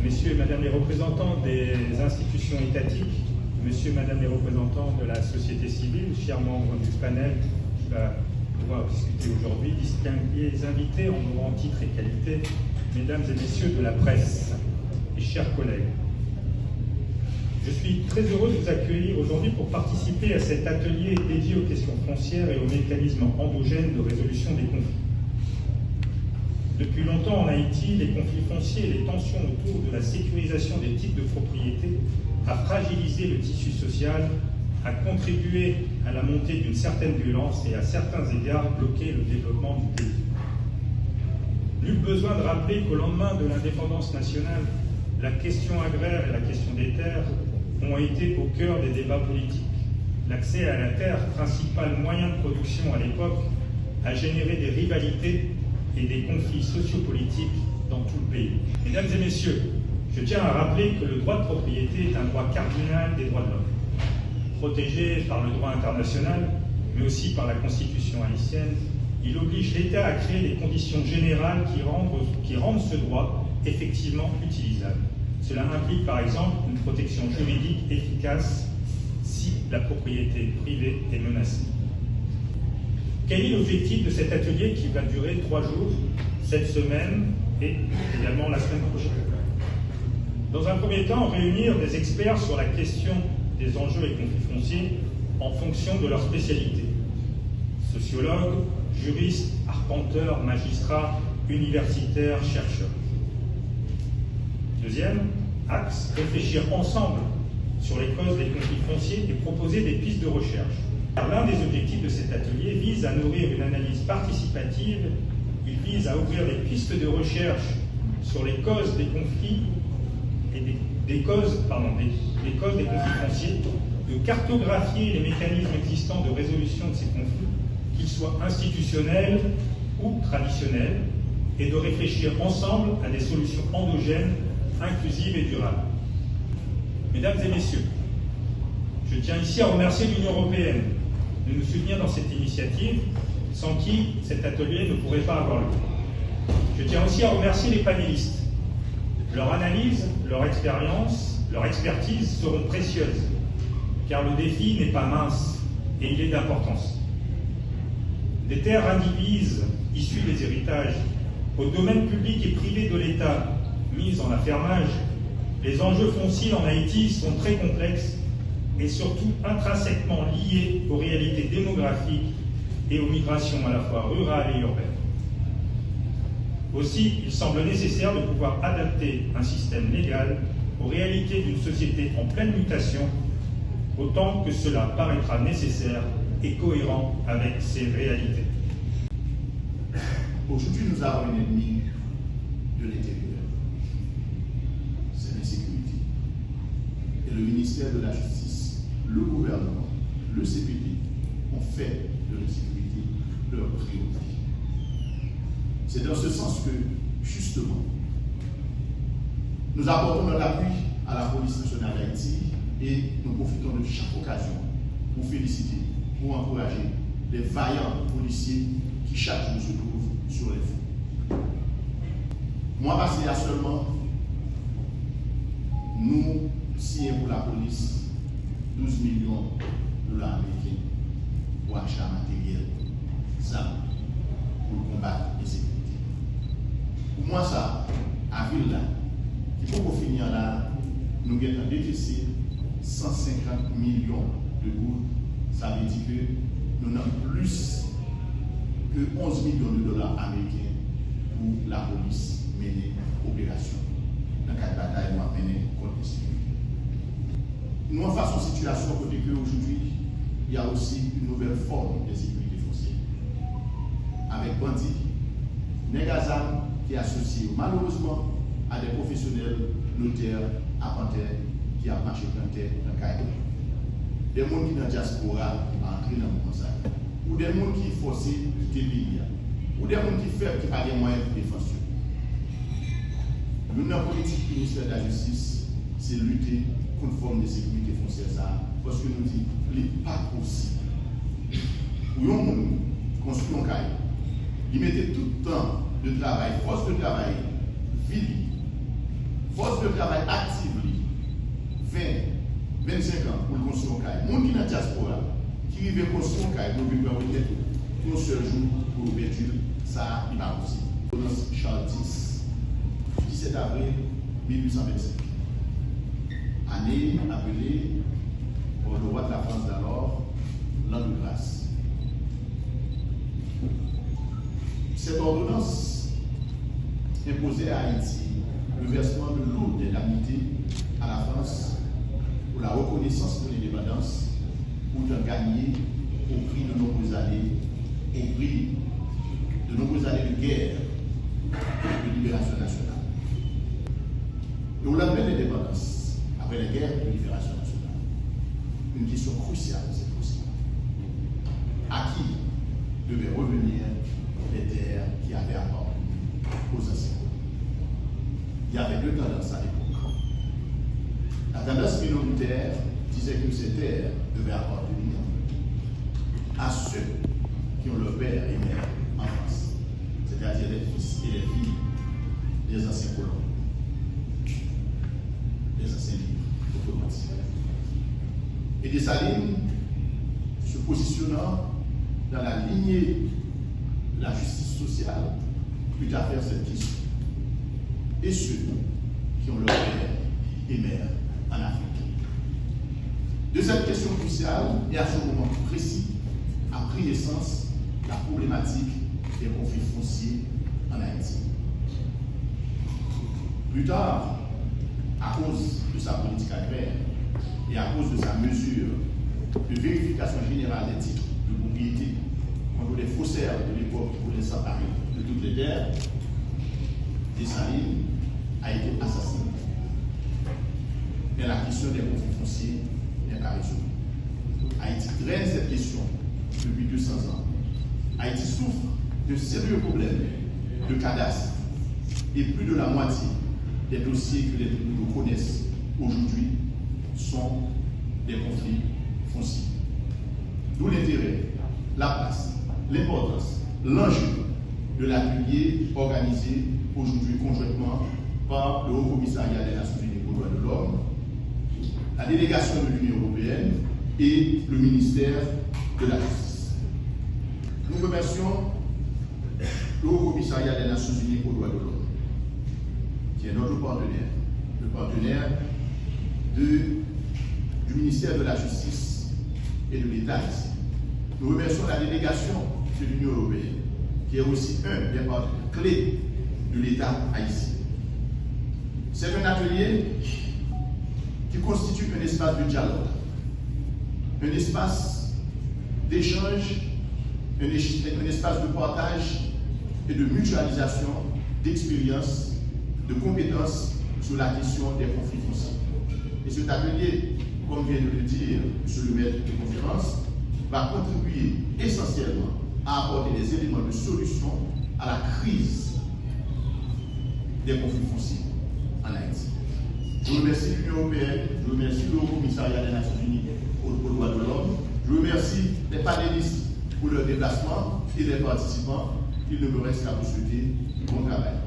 Messieurs et Madame les représentants des institutions étatiques, Messieurs et Madame les représentants de la société civile, chers membres du panel qui va pouvoir discuter aujourd'hui, distingués invités en nom, titre et qualité, Mesdames et Messieurs de la presse et chers collègues. Je suis très heureux de vous accueillir aujourd'hui pour participer à cet atelier dédié aux questions foncières et aux mécanismes endogènes de résolution des conflits. Depuis longtemps en Haïti, les conflits fonciers et les tensions autour de la sécurisation des titres de propriété a fragilisé le tissu social, a contribué à la montée d'une certaine violence et à certains égards bloqué le développement du pays. Nul besoin de rappeler qu'au lendemain de l'indépendance nationale, la question agraire et la question des terres ont été au cœur des débats politiques. L'accès à la terre, principal moyen de production à l'époque, a généré des rivalités et des conflits sociopolitiques dans tout le pays. Mesdames et messieurs, je tiens à rappeler que le droit de propriété est un droit cardinal des droits de l'homme. Protégé par le droit international, mais aussi par la Constitution haïtienne, il oblige l'État à créer les conditions générales qui rendent ce droit effectivement utilisable. Cela implique par exemple une protection juridique efficace si la propriété privée est menacée. Quel est l'objectif de cet atelier qui va durer 3 jours, cette semaine et également la semaine prochaine? Dans un premier temps, réunir des experts sur la question des enjeux et conflits fonciers en fonction de leur spécialité. Sociologues, juristes, arpenteurs, magistrats, universitaires, chercheurs. Deuxième axe, réfléchir ensemble sur les causes des conflits fonciers et proposer des pistes de recherche. L'un des objectifs de cet atelier vise à nourrir une analyse participative, il vise à ouvrir des pistes de recherche sur les causes des conflits et des causes des conflits fonciers, de cartographier les mécanismes existants de résolution de ces conflits, qu'ils soient institutionnels ou traditionnels, et de réfléchir ensemble à des solutions endogènes, inclusives et durables. Mesdames et messieurs, je tiens ici à remercier l'Union européenne de nous soutenir dans cette initiative, sans qui cet atelier ne pourrait pas avoir lieu. Je tiens aussi à remercier les panélistes. Leur analyse, leur expérience, leur expertise seront précieuses, car le défi n'est pas mince et il est d'importance. Des terres indivises issues des héritages au domaine public et privé de l'État mises en affermage, les enjeux fonciers en Haïti sont très complexes et surtout intrinsèquement liés aux réalités démographiques et aux migrations à la fois rurales et urbaines. Aussi, il semble nécessaire de pouvoir adapter un système légal aux réalités d'une société en pleine mutation, autant que cela paraîtra nécessaire et cohérent avec ces réalités. Aujourd'hui, nous avons un ennemi de l'intérieur. C'est l'insécurité. Et le ministère de la Justice, le gouvernement, le CPD ont fait de l'insécurité leur priorité. C'est dans ce sens que, justement, nous apportons notre appui à la police nationale d'Haïti et nous profitons de chaque occasion pour féliciter, pour encourager les vaillants policiers qui chaque jour se trouvent sur les fonds. Mois passé, il y a seulement, nous signons pour la police 12 millions de dollars américains pour achat matériel, ça, pour combattre l'insécurité. Pour moi, ça, à ville là, il faut qu'on finisse là, nous avons décaissé 150 millions de gouttes. Ça veut dire que nous avons plus que 11 millions de dollars américains pour la police mener opération dans le cadre de la bataille menée contre l'insécurité. Nous en faisons situation côté que aujourd'hui, il y a aussi une nouvelle forme de sécurité foncière. Avec bandits, Negazam qui est associé malheureusement à des professionnels notaires, arpenteurs qui ont marché planté dans le Caïro. Des gens qui sont dans la diaspora qui sont entrés dans le conseil. Ou des gens qui sont forcés de quitter le pays. Ou des gens qui n'ont pas de moyens de défense. Notre politique du ministère de la Justice, c'est lutter contre une forme de sécurité foncière. Parce que nous disons qu'il n'est pas possible. Pour un monde construit un Caïro, il mettait tout le temps de travail, force de travail, ville, force de travail active, 20, 25 ans pour construire un caille. Les gens qui sont dans la diaspora, qui vivent construire un caille pour vivre en retraite, un seul jour pour l'ouverture, ça, il va aussi. L'ordonnance Charles X, 17 avril 1825. Année appelée par le roi de la France d'alors, l'an de grâce. Cette ordonnance imposait à Haïti le versement de lourdes indemnités à la France pour la reconnaissance de l'indépendance, pour gagner au prix de nombreuses années, de guerre de libération nationale. Et au lendemain de l'indépendance, après la guerre de libération nationale, une question cruciale s'est posée. À qui devaient revenir les terres qui avaient appartenu aux anciens? Il y avait deux tendances à l'époque. La tendance minoritaire disait que ces terres devaient appartenir à ceux qui ont leur père et mère en France, c'est-à-dire les fils et les filles des anciens colons, des anciens livres automatiques. Et Dessalines, se positionnant dans la lignée de la justice sociale, eut à faire cette question. Et ceux qui ont leur père et mère en Afrique. De cette question cruciale, et à ce moment précis, a pris naissance la problématique des conflits fonciers en Haïti. Plus tard, à cause de sa politique agraire et à cause de sa mesure de vérification générale des titres de propriété contre les faussaires de l'époque qui voulaient s'emparer de toutes les terres, Dessalines a été assassiné. Mais la question des conflits fonciers n'est pas résolue. Haïti traîne cette question depuis 200 ans. Haïti souffre de sérieux problèmes de cadastre et plus de la moitié des dossiers que les tribunaux connaissent aujourd'hui sont des conflits fonciers. D'où l'intérêt, la place, l'importance, l'enjeu de l'atelier organisé aujourd'hui conjointement par le Haut Commissariat des Nations Unies aux droits de l'homme, la délégation de l'Union européenne et le ministère de la Justice. Nous remercions le Haut Commissariat des Nations Unies aux droits de l'homme, qui est notre partenaire, le partenaire du ministère de la Justice et de l'État ici. Nous remercions la délégation de l'Union européenne, qui est aussi un des partenaires clés de l'État haïtien. C'est un atelier qui constitue un espace de dialogue, un espace d'échange, un espace de partage et de mutualisation d'expériences, de compétences sur la question des conflits fonciers. Et cet atelier, comme vient de le dire M. le maître de conférence, va contribuer essentiellement à apporter des éléments de solution à la crise des conflits fonciers en Haïti. Je remercie l'Union européenne, je remercie le Haut Commissariat des Nations Unies aux droits de l'homme, je remercie les panélistes pour leur déplacement et les participants. Il ne me reste qu'à vous souhaiter bon travail.